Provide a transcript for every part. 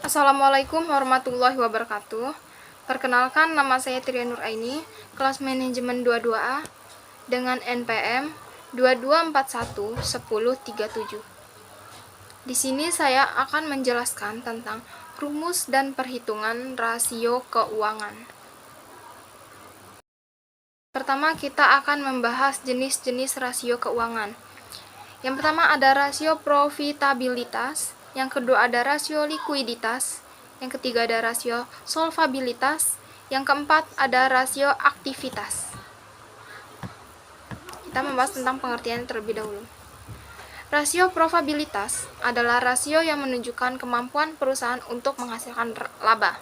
Assalamualaikum warahmatullahi wabarakatuh. Perkenalkan, nama saya Tria Nur Aini, kelas manajemen 22A dengan NPM 22411037. Di sini saya akan menjelaskan tentang rumus dan perhitungan rasio keuangan. Pertama, kita akan membahas jenis-jenis rasio keuangan. Yang pertama ada rasio profitabilitas, yang kedua ada rasio likuiditas, yang ketiga ada rasio solvabilitas, yang keempat ada rasio aktivitas. Kita membahas tentang pengertian terlebih dahulu. Rasio profitabilitas adalah rasio yang menunjukkan kemampuan perusahaan untuk menghasilkan laba.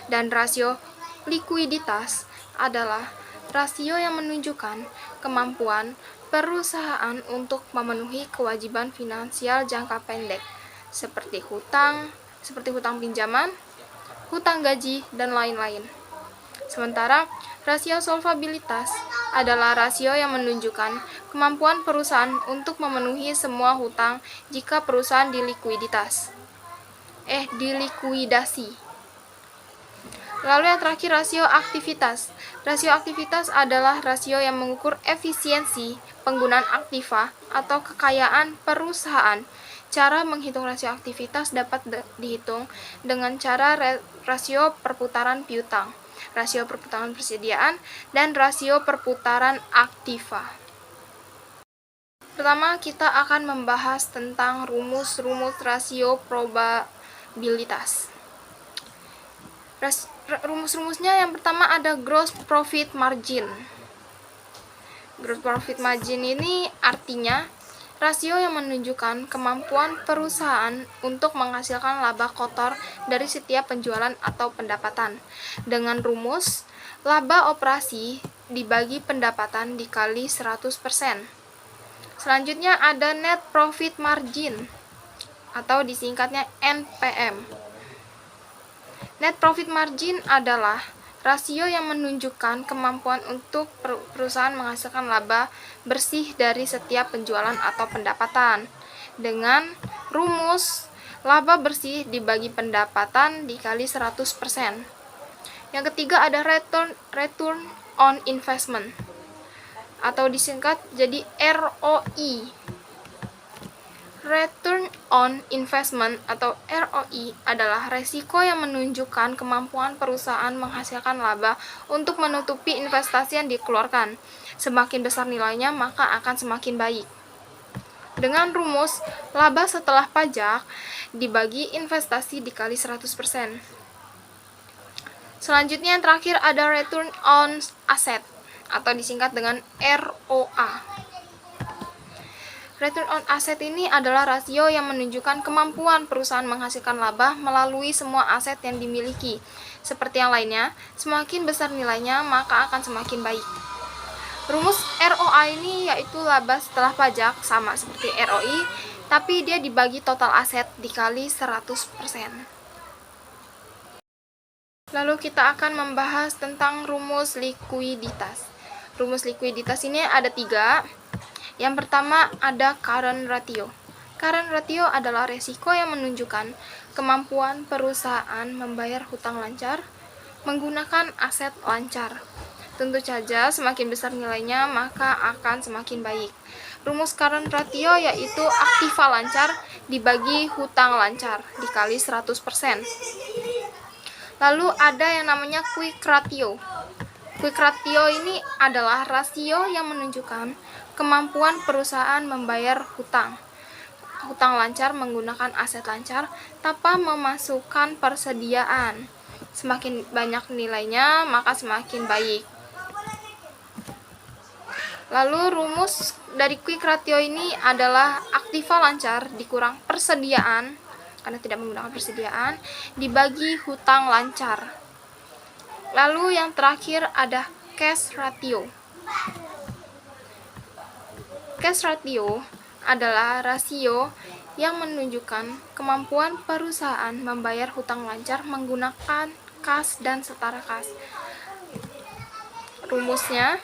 Dan rasio likuiditas adalah rasio yang menunjukkan kemampuan perusahaan untuk memenuhi kewajiban finansial jangka pendek, seperti hutang pinjaman, hutang gaji, dan lain-lain. Sementara rasio solvabilitas adalah rasio yang menunjukkan kemampuan perusahaan untuk memenuhi semua hutang jika perusahaan dilikuidasi. Lalu yang terakhir rasio aktivitas. Rasio aktivitas adalah rasio yang mengukur efisiensi penggunaan aktiva atau kekayaan perusahaan. Cara menghitung rasio aktivitas dapat dihitung dengan cara rasio perputaran piutang, rasio perputaran persediaan, dan rasio perputaran aktiva. Pertama, kita akan membahas tentang rumus-rumus rasio probabilitas. Rumus-rumusnya yang pertama ada gross profit margin. Gross profit margin ini artinya rasio yang menunjukkan kemampuan perusahaan untuk menghasilkan laba kotor dari setiap penjualan atau pendapatan. Dengan rumus laba operasi dibagi pendapatan dikali 100%. Selanjutnya ada net profit margin atau disingkatnya NPM. Net profit margin adalah rasio yang menunjukkan kemampuan untuk perusahaan menghasilkan laba bersih dari setiap penjualan atau pendapatan. Dengan rumus laba bersih dibagi pendapatan dikali 100%. Yang ketiga ada return on investment atau disingkat jadi ROI. Return on investment atau ROI adalah resiko yang menunjukkan kemampuan perusahaan menghasilkan laba untuk menutupi investasi yang dikeluarkan. Semakin besar nilainya, maka akan semakin baik. Dengan rumus laba setelah pajak dibagi investasi dikali 100%. Selanjutnya yang terakhir ada return on asset atau disingkat dengan ROA. Return on asset ini adalah rasio yang menunjukkan kemampuan perusahaan menghasilkan laba melalui semua aset yang dimiliki. Seperti yang lainnya, semakin besar nilainya maka akan semakin baik. Rumus ROA ini yaitu laba setelah pajak, sama seperti ROI, tapi dia dibagi total aset dikali 100%. Lalu kita akan membahas tentang rumus likuiditas. Rumus likuiditas ini ada 3. Yang pertama ada current ratio. Current ratio adalah resiko yang menunjukkan kemampuan perusahaan membayar hutang lancar menggunakan aset lancar. Tentu saja semakin besar nilainya maka akan semakin baik. Rumus current ratio yaitu aktiva lancar dibagi hutang lancar dikali 100%. Lalu ada yang namanya quick ratio. Quick ratio ini adalah rasio yang menunjukkan kemampuan perusahaan membayar hutang lancar menggunakan aset lancar tanpa memasukkan persediaan. Semakin banyak nilainya, maka semakin baik. Lalu rumus dari quick ratio ini adalah aktiva lancar dikurang persediaan, karena tidak menggunakan persediaan, dibagi hutang lancar. Lalu yang terakhir ada cash ratio. Cash ratio adalah rasio yang menunjukkan kemampuan perusahaan membayar hutang lancar menggunakan kas dan setara kas. Rumusnya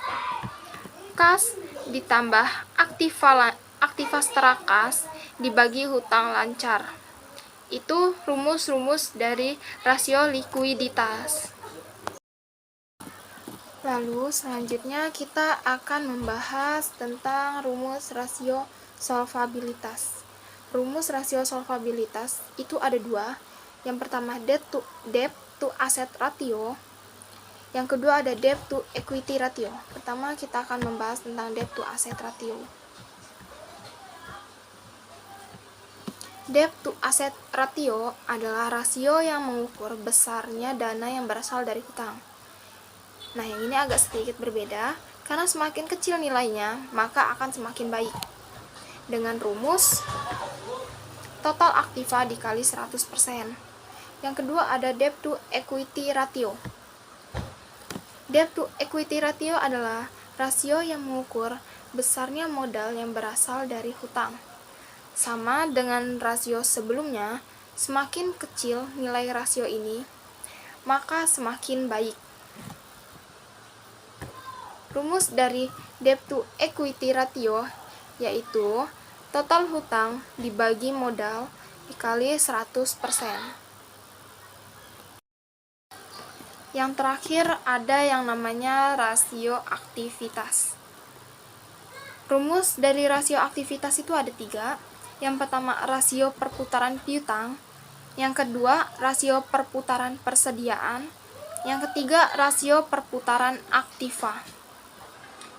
kas ditambah aktiva setara kas dibagi hutang lancar. Itu rumus-rumus dari rasio likuiditas. Lalu selanjutnya kita akan membahas tentang rumus rasio solvabilitas. Rumus rasio solvabilitas itu ada dua. Yang pertama debt to asset ratio. Yang kedua ada debt to equity ratio. Pertama kita akan membahas tentang debt to asset ratio. Debt to asset ratio adalah rasio yang mengukur besarnya dana yang berasal dari hutang. Nah, yang ini agak sedikit berbeda, karena semakin kecil nilainya, maka akan semakin baik. Dengan rumus total aktiva dikali 100%. Yang kedua ada debt to equity ratio. Debt to equity ratio adalah rasio yang mengukur besarnya modal yang berasal dari hutang. Sama dengan rasio sebelumnya, semakin kecil nilai rasio ini, maka semakin baik. Rumus dari debt to equity ratio yaitu total hutang dibagi modal dikali 100%. Yang terakhir ada yang namanya rasio aktivitas. Rumus dari rasio aktivitas itu ada 3. Yang pertama rasio perputaran piutang, yang kedua rasio perputaran persediaan, yang ketiga rasio perputaran aktiva.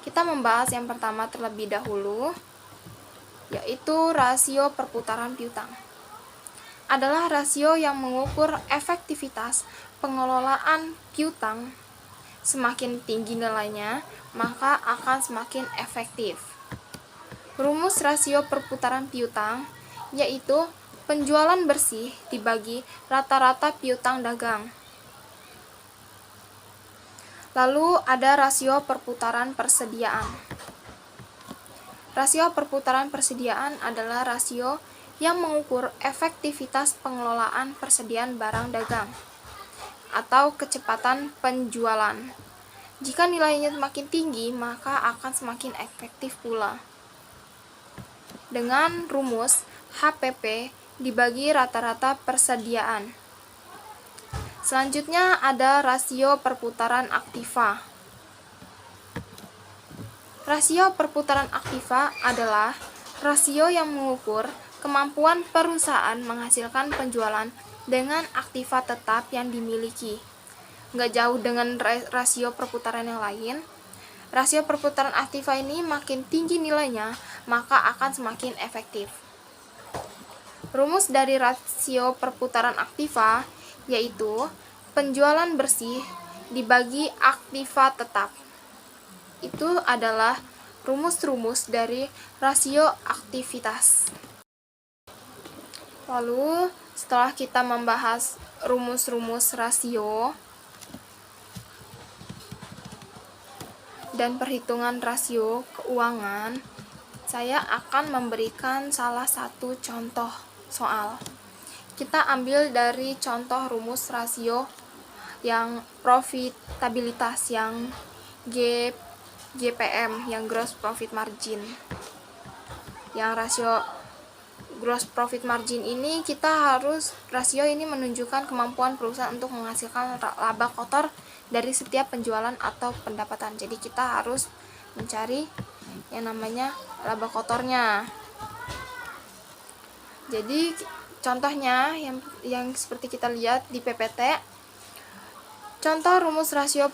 Kita membahas yang pertama terlebih dahulu, yaitu rasio perputaran piutang. Adalah rasio yang mengukur efektivitas pengelolaan piutang. Semakin tinggi nilainya, maka akan semakin efektif. Rumus rasio perputaran piutang yaitu penjualan bersih dibagi rata-rata piutang dagang. Lalu ada rasio perputaran persediaan. Rasio perputaran persediaan adalah rasio yang mengukur efektivitas pengelolaan persediaan barang dagang atau kecepatan penjualan. Jika nilainya semakin tinggi, maka akan semakin efektif pula. Dengan rumus HPP dibagi rata-rata persediaan. Selanjutnya ada rasio perputaran aktiva. Rasio perputaran aktiva adalah rasio yang mengukur kemampuan perusahaan menghasilkan penjualan dengan aktiva tetap yang dimiliki. Nggak jauh dengan rasio perputaran yang lain. Rasio perputaran aktiva ini makin tinggi nilainya, maka akan semakin efektif. Rumus dari rasio perputaran aktiva yaitu penjualan bersih dibagi aktiva tetap. Itu adalah rumus-rumus dari rasio aktivitas. Lalu, setelah kita membahas rumus-rumus rasio dan perhitungan rasio keuangan, saya akan memberikan salah satu contoh soal. Kita ambil dari contoh rumus rasio yang profitabilitas yang GPM, yang gross profit margin. Yang rasio gross profit margin ini rasio ini menunjukkan kemampuan perusahaan untuk menghasilkan laba kotor dari setiap penjualan atau pendapatan. Jadi kita harus mencari yang namanya laba kotornya. Jadi contohnya yang seperti kita lihat di PPT. Contoh rumus rasio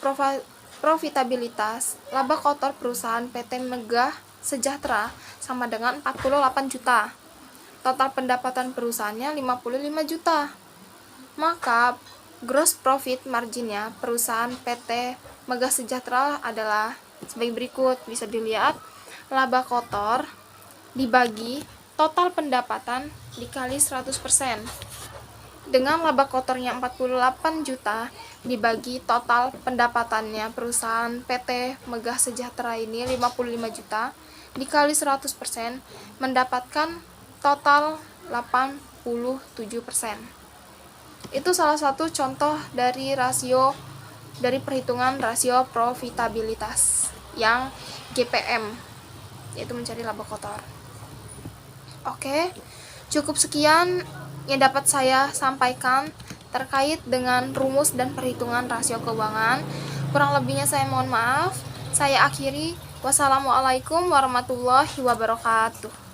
profitabilitas laba kotor perusahaan PT Megah Sejahtera sama dengan 48 juta. Total pendapatan perusahaannya 55 juta. Maka gross profit marginnya perusahaan PT Megah Sejahtera adalah sebagai berikut. Bisa dilihat laba kotor dibagi total pendapatan dikali 100%. Dengan laba kotornya 48 juta dibagi total pendapatannya perusahaan PT Megah Sejahtera ini 55 juta dikali 100% mendapatkan total 87%. Itu salah satu contoh dari perhitungan rasio profitabilitas yang GPM, yaitu mencari laba kotor. Oke, cukup sekian yang dapat saya sampaikan terkait dengan rumus dan perhitungan rasio keuangan. Kurang lebihnya saya mohon maaf. Saya akhiri. Wassalamualaikum warahmatullahi wabarakatuh.